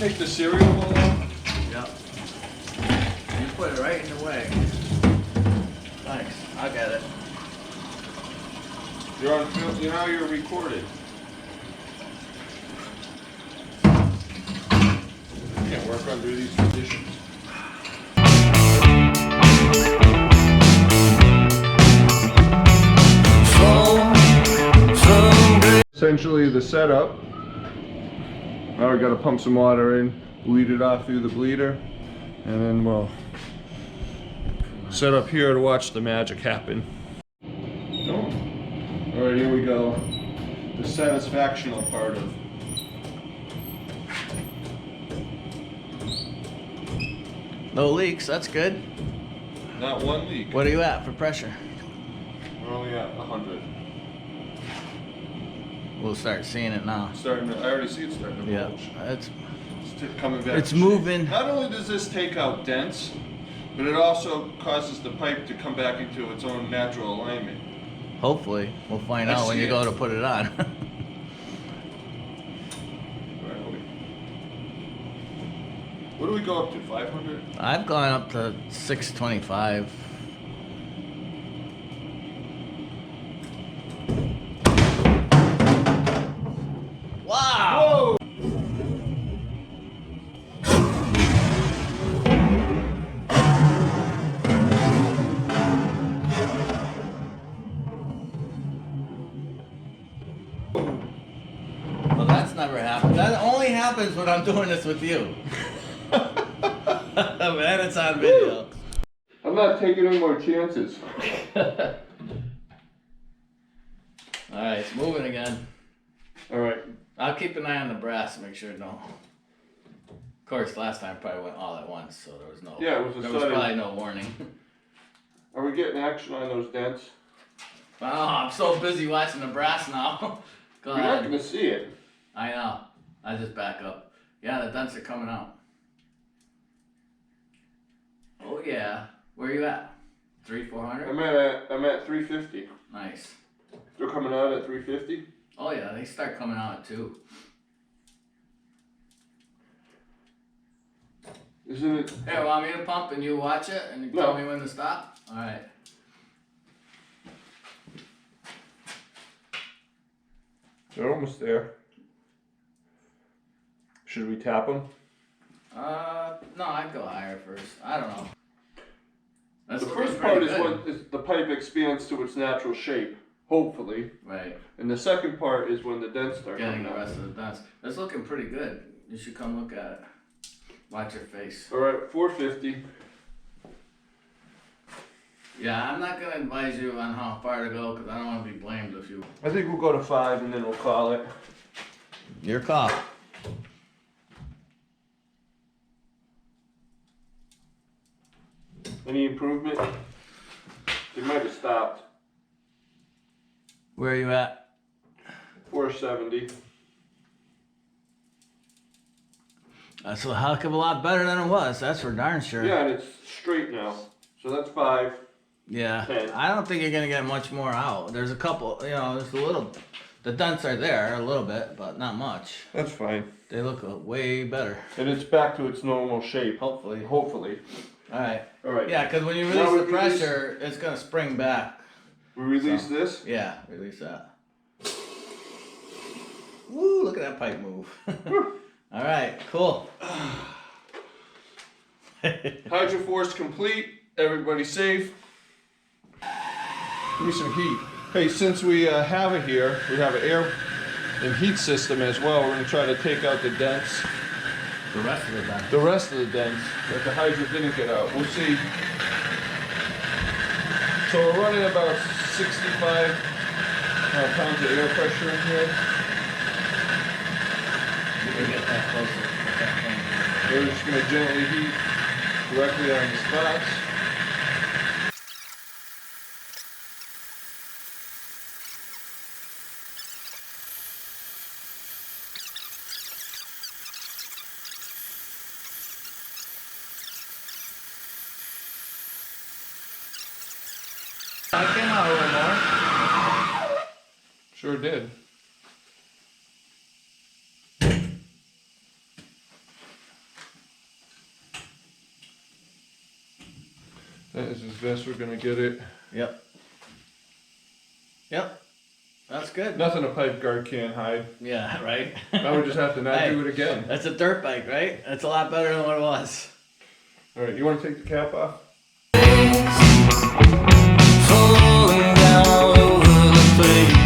take the cereal bowl off? Yep. You put it right in the way. Thanks. I got it. You're on film. You know you're recorded. Can't work under these conditions. Essentially the setup. Now we gotta pump some water in, bleed it off through the bleeder, and then we'll set up here to watch the magic happen. Oh. Alright, here we go. The satisfactional part of. No leaks, that's good. Not one leak. What are you at for pressure? We're only at 100. We'll start seeing it now. Starting to, I already see it starting to bulge. Yeah, It's coming back. It's moving. Not only does this take out dents, but it also causes the pipe to come back into its own natural alignment. Hopefully. We'll find out when you go to put it on. What do we go up to, 500? I've gone up to 625. Wow! Whoa! Well, that's never happened. That only happens when I'm doing this with you. Man, it's on video. I'm not taking any more chances. Alright, it's moving again. Alright. I'll keep an eye on the brass to make sure no. Of course, last time probably went all at once, so there was no. Yeah, it was a there sudden. was probably no warning. Are we getting action on those dents? Oh, I'm so busy watching the brass now. Go You're not ahead. going to see it. I know. I just back up. Yeah, the dents are coming out. Oh yeah. Where are you at? 300-400? I'm at 350. Nice. They're coming out at 350? Oh yeah, they start coming out at 2. Isn't it? Here, want me to pump and you watch it and you tell me when to stop? Alright. They're almost there. Should we tap them? No, I'd go higher first. I don't know. That's The first part is when the pipe expands to its natural shape, hopefully. Right. And the second part is when the dents start Getting coming the out. rest of the dents. It's looking pretty good. You should come look at it. Watch your face. Alright, 450. Yeah, I'm not gonna advise you on how far to go because I don't want to be blamed if you. I think we'll go to 5 and then we'll call it. Your call. Any improvement? They might have stopped. Where are you at? 470. That's a heck of a lot better than it was. That's for darn sure. Yeah, and it's straight now. So that's 5. Yeah. 10. I don't think you're gonna get much more out. There's a couple. You know, there's a little. The dents are there a little bit, but not much. That's fine. They look way better. And it's back to its normal shape. Hopefully. Hopefully. Alright. Alright. Yeah, because when you Now release we the pressure, it's going to spring back. We release this? Yeah, release that. Woo, look at that pipe move. Alright, cool. Hydro force complete. Everybody safe. Give me some heat. Hey, since we have it here, we have an air and heat system as well. We're going to try to take out the dents. The rest of the dents. The rest of the dents that the Hydra didn't get out. We'll see. So we're running about 65 pounds of air pressure in here. You can get that closer. Get that thing. We're just going to gently heat directly on the spots. I came out a little more. Sure did. That is as best we're gonna get it. Yep. Yep. That's good. Nothing a pipe guard can't hide. Yeah, right? Now we just have to not Hey, do it again. That's a dirt bike, right? That's a lot better than what it was. Alright, you wanna take the cap off? Falling down over the place.